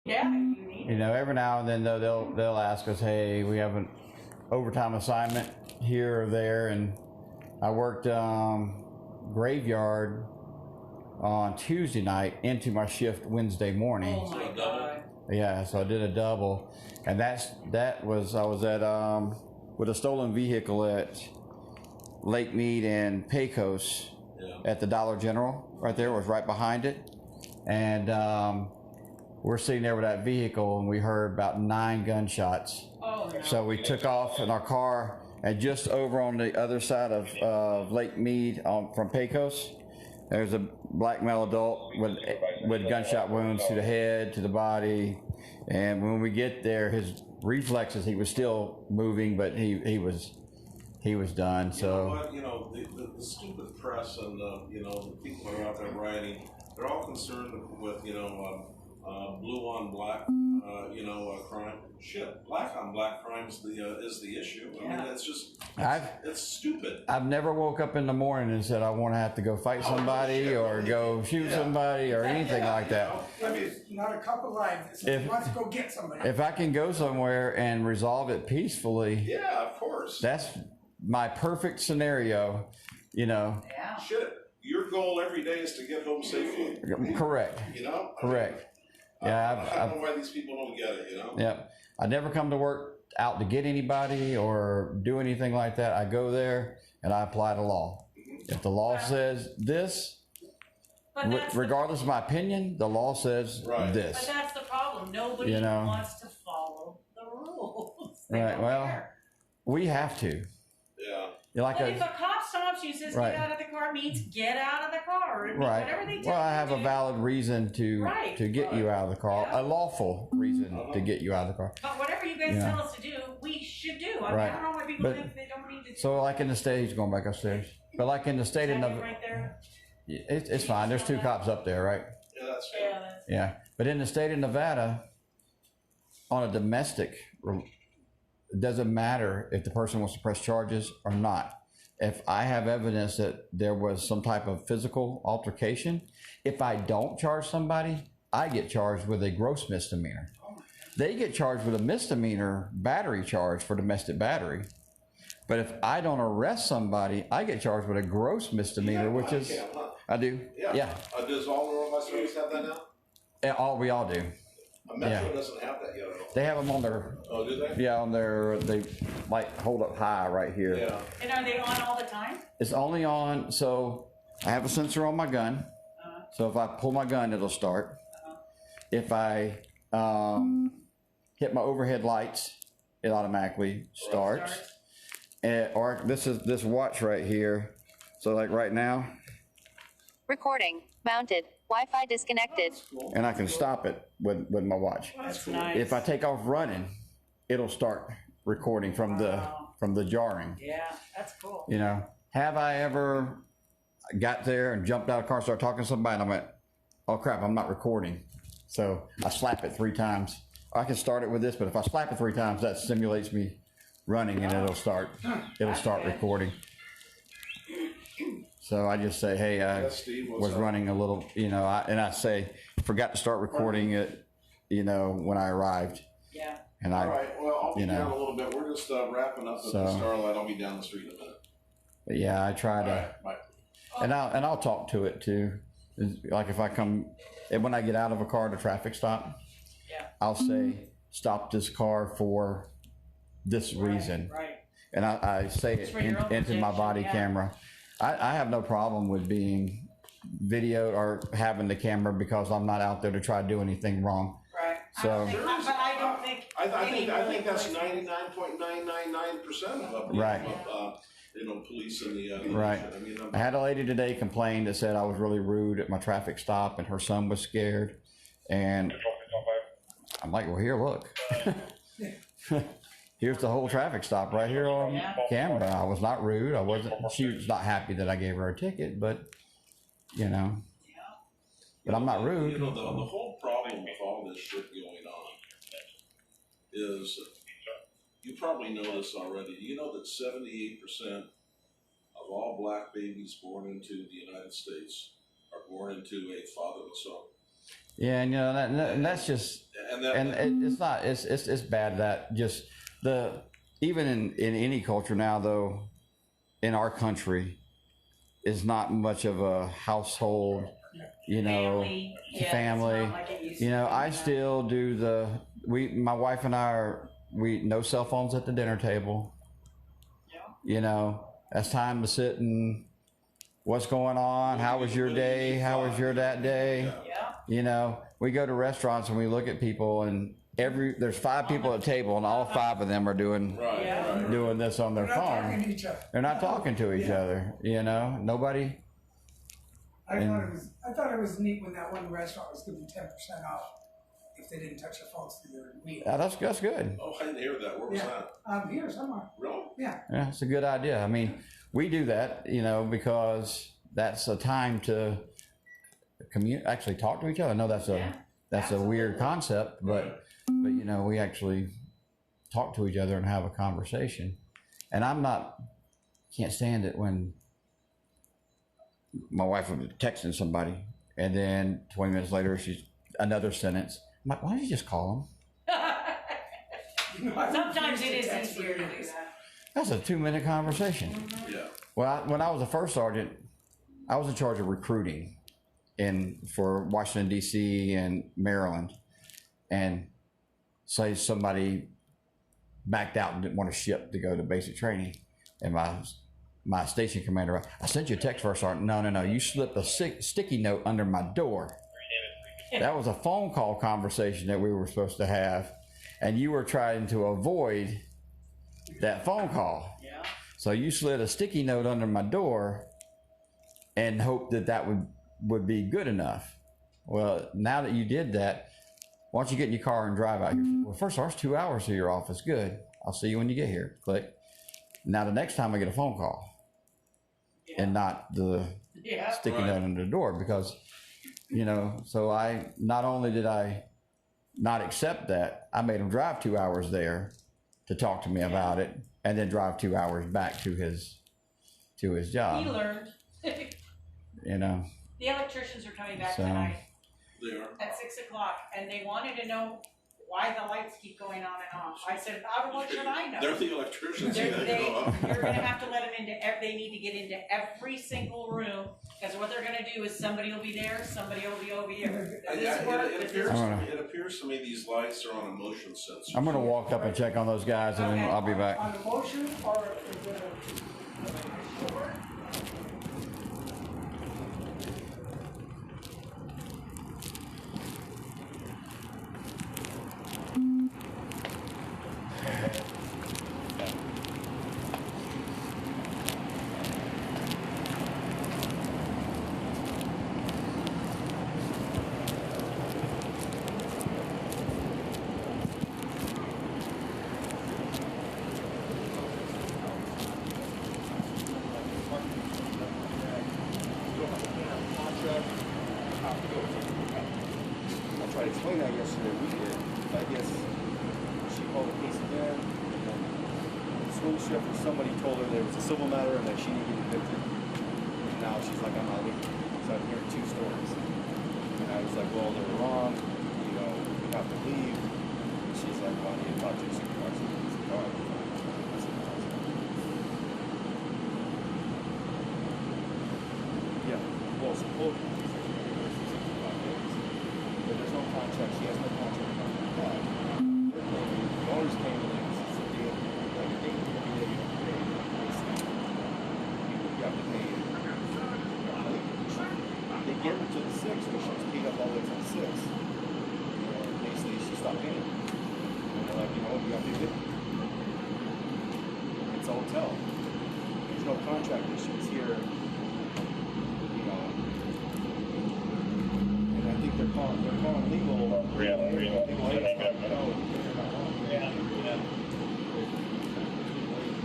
Yeah, if you need You it. know, every now and then though they'll ask us, hey, we have an overtime assignment here or there, and I worked graveyard on Tuesday night into my shift Wednesday morning. Oh my God. Yeah, so I did a double, and I was at with a stolen vehicle at Lake Mead and Pecos at the Dollar General. Right there, was right behind it, and we're sitting there with that vehicle, and we heard about 9 gunshots. Oh no. So we took off in our car, and just over on the other side of Lake Mead from Pecos, there's a black male adult with gunshot wounds to the head, to the body, and when we get there, his reflexes, he was still moving, but he was done. So you know what? You know, the stupid press and you know, the people that are out there writing, they're all concerned with blue on black crime. Shit, black on black crime is the issue. I mean, it's just it's stupid. I've never woke up in the morning and said I want to have to go fight somebody or go shoot somebody or anything like that. I mean, it's not a couple lives. It's let's go get somebody. If I can go somewhere and resolve it peacefully, Yeah, of course. that's my perfect scenario. You know. Yeah. Shit, your goal every day is to get home safely. Correct. You know. Correct. I don't know why these people don't get it. You know. Yep. I never come to work out to get anybody or do anything like that. I go there and I apply the law. If the law says this, But that's regardless of my opinion, the law says but this. that's the problem. Nobody You know. wants to follow the rules. They Right. don't Well, care. we have to. Yeah. You're like But if a cop stops you and says Right. get out of the car, means get out of the car. It means right. whatever they tell Well, I you have to a do. valid reason to Right. get you out of the car, Yeah. a lawful reason to get you out of the car. But whatever you guys Yeah. tell us to do, we should do. I mean, Right. I don't know why people But- think they don't need to do. So, like in the state, going back upstairs, but like in the state of Second Nevada, right there. it's fine. There's 2 cops up there, right? Yeah, that's fair. Yeah, that's Yeah, but in the state of Nevada, on a domestic, it doesn't matter if the person wants to press charges or not. If I have evidence that there was some type of physical altercation, if I don't charge somebody, I get charged with a gross misdemeanor. They get charged with a misdemeanor battery charge for domestic battery. But if I don't arrest somebody, I get charged with a gross misdemeanor, which is, Cam, huh? I do. Yeah. Does all the road service have that now? Yeah, we all do. Metro Yeah. doesn't have that yet. I don't They have them on their, Oh, do they? yeah, on their, they like hold up high right here. Yeah. And are they on all the time? It's only on, so I have a sensor on my gun. So if I pull my gun, it'll start. If I hit my overhead lights, it automatically starts. Or this watch right here. So like right now, Recording. Mounted. Wi-Fi disconnected. and I can stop it with my watch. That's nice. If I take off running, it'll start recording from the jarring. Yeah, that's cool. You know, have I ever got there and jumped out of the car, started talking to somebody, and I went, oh crap, I'm not recording. So I slap it 3 times. I can start it with this, but if I slap it 3 times, that simulates me running, and it'll start recording. So I just say, hey, I Steve, what's was up? running a little, you know, and I say, forgot to start recording it, you know, when I arrived. Yeah. And All right. Well, I'll be you know. down a little bit. We're just wrapping up at So- the Starlight. I'll be down the street in a minute. But yeah, I try to. All right. Bye. And I'll talk to it too. Like if I come, and when I get out of a car at a traffic stop, Yeah. I'll say, stop this car for this reason. Right. And I say it for your own into my protection, body yeah. camera. I have no problem with being videoed or having the camera because I'm not out there to try to do anything wrong. Right. So- But I don't think. I think that's 99.999% of Right. police in the Right. I mean, I had a lady today complain that said I was really rude at my traffic stop and her son was scared. And I'm like, well, here, look. Here's the whole traffic stop right here on camera. I was not rude. I wasn't. She was not happy that I gave her a ticket, but you know. Yeah. But I'm not rude. You know, the whole problem with all this shit going on is, you probably know this already. You know that 78% of all black babies born into the United States are born into a fatherless home. Yeah, and you know, and that's just. And it's not, it's bad that just even in any culture now though, in our country, is not much of a household, you know, Family, yeah, it's family. not like it used to You know, be. I still do my wife and I no cell phones at the dinner table. Yeah. You know, that's time to sit and what's going on? How was your day? How was your that day? Yeah. You know, we go to restaurants and we look at people and there's 5 people at a table and all 5 of them are doing doing this on their They're not phone. talking to each other. They're not talking to each other, you know, nobody. I thought it was neat when that one restaurant was giving 10% off if they didn't touch their phones through their meal. Yeah, that's good. Oh, I didn't hear that. Where was that? Here somewhere. Really? Yeah. Yeah, it's a good idea. I mean, we do that, you know, because that's a time to actually talk to each other. I know that's a weird concept, but you know, we actually talk to each other and have a conversation. And can't stand it when my wife will be texting somebody and then 20 minutes later she's another sentence. I'm like, why don't you just call them? Sometimes it is easier to do that. That's a 2-minute conversation. Yeah. Well, when I was a first sergeant, I was in charge of recruiting for Washington, D.C. and Maryland. And say somebody backed out and didn't want to ship to go to basic training. And my station commander, I sent you a text first sergeant. No. You slipped a sticky note under my door. That was a phone call conversation that we were supposed to have. And you were trying to avoid that phone call. Yeah. So you slid a sticky note under my door and hoped that would be good enough. Well, now that you did that, why don't you get in your car and drive out here? Well, first of all, it's 2 hours to your office. Good. I'll see you when you get here. Click. Now the next time I get a phone call and not the sticky note under the door, because, you know, so not only did I not accept that, I made him drive 2 hours there to talk to me about it and then drive 2 hours back to his job. He learned. You know. The electricians are coming back So- tonight They are. at 6 o'clock, and they wanted to know why the lights keep going on and off. I said, what should I know? They're the electricians. You're Yeah, you know. gonna have to let them into, they need to get into every single room, because what they're gonna do is somebody will be there, somebody will be over here. Does this work? Does this work? It appears to me these lights are on a motion sensor. I'm going to walk up and check on those guys and then Okay. I'll be back. On the motion or is it a... I tried to explain that yesterday. We did. I guess she called the police again. The swing shift or somebody told her there was a civil matter and that she needed evicted. And now she's like, I'm not leaving. So I'm hearing 2 stories. And I was like, well, they're wrong. You know, we have to leave. And she's like, well, I need to talk to your supervisor. I said, all right, fine. I said, yeah, well, supposedly. But there's no contract. She has no contract on that. The owners came in and it's a deal, like a day, every day you pay. You have to pay. They get her to the 6th, so she was paid up all the way to the 6th. And basically, she stopped paying. And they're like, you know, you have to get it. It's a hotel. There's no contract issues here. You know. And I think they're calling legal. Legal aid. No, they're not wrong. Yeah. You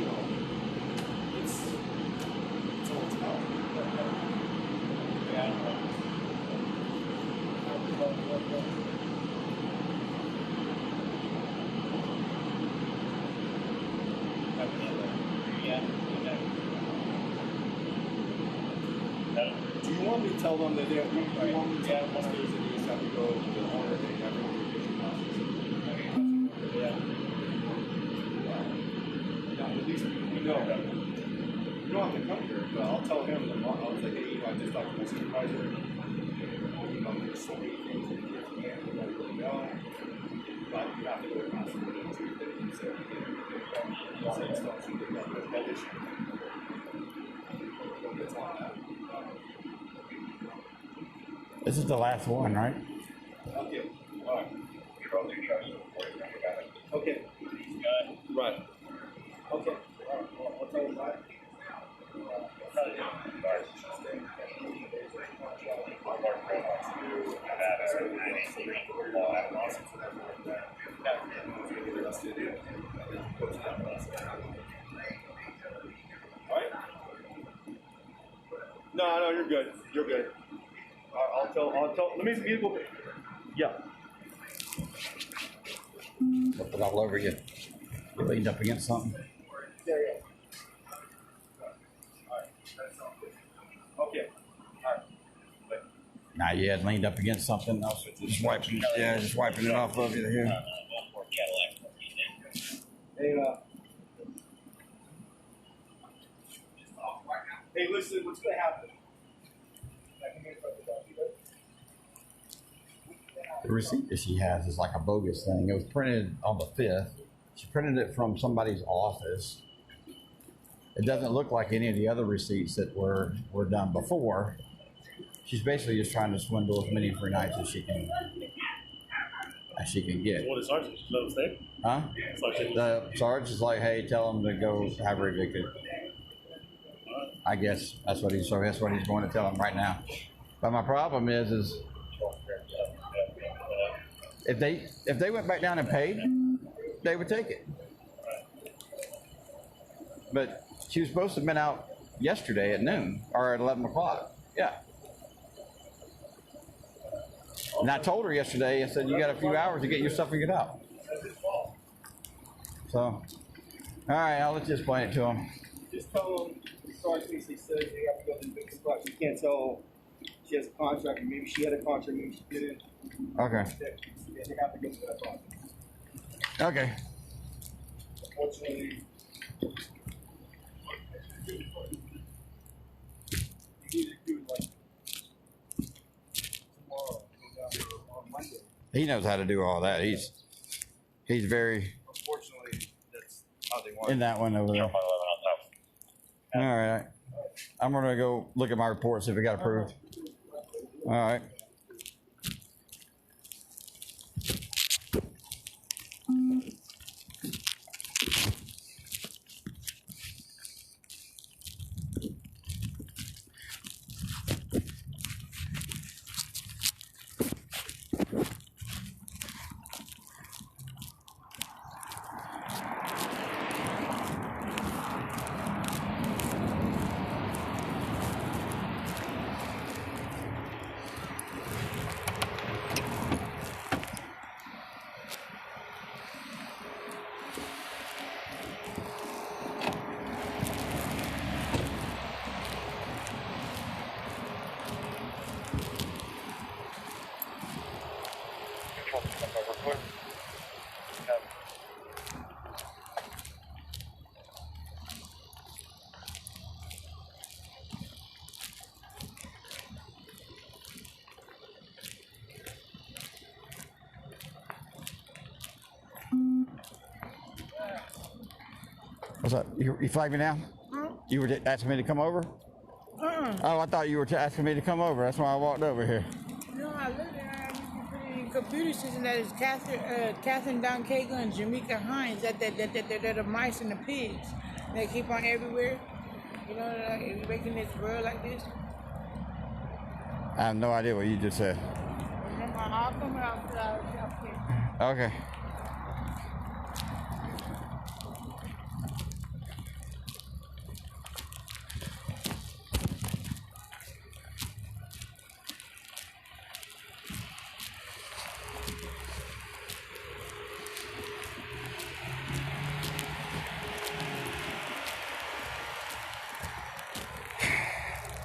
know, it's a hotel. Do you want me to tell them that you want me to tell them once there's a news have to go to the owner, they never get your process? But I'll tell him tomorrow. I was like, hey, I just talked to my supervisor. There's so many things that you can't really know. But you have to go to hospital and treat it. He said, This is the last one, right? Okay. All right. Okay. Right. Okay. I'll tell you that. No, you're good. You're good. I'll tell, let me see. Yeah. Put it all over you. You leaned up against something. Yeah. All right. That sounds good. Okay. All right. Nah, you had leaned up against something else. Just wiping it off of you here. Hey, listen, what's going to happen? The receipt that she has is like a bogus thing. It was printed on the 5th. She printed it from somebody's office. It doesn't look like any of the other receipts that were done before. She's basically just trying to swindle as many free nights as she can get. What is Sergeant? Is that mistake? Huh? Sergeant. The Sarge is like, hey, tell him to go have her evicted. I guess that's what he's going to tell him right now. But my problem is if they went back down and paid, they would take it. But she was supposed to have been out yesterday at noon or at 11 o'clock. Yeah. And I told her yesterday, I said, you got a few hours to get your stuff and get out. So, all right, I'll let you explain it to him. Just tell them, Sarge basically says they have to go to the big spot. You can't tell she has a contract, or maybe she had a contract, maybe she didn't. Okay. They have to go to that spot. Okay. Unfortunately, you need to do it like tomorrow, go down there on Monday. He knows how to do all that. He's very Unfortunately, that's how they want in that one over there. All right. I'm going to go look at my report, see if it got approved. All right. What's up? You flagged me now? Huh? You were asking me to come over? Oh, I thought you were asking me to come over. That's why I walked over here. No, I looked at the computer system that is Catherine Don Cagle and Jamaica Hines. They're the mice and the pigs. They keep on everywhere. You know, making this world like this. I have no idea what you just said. I'll come out. Okay.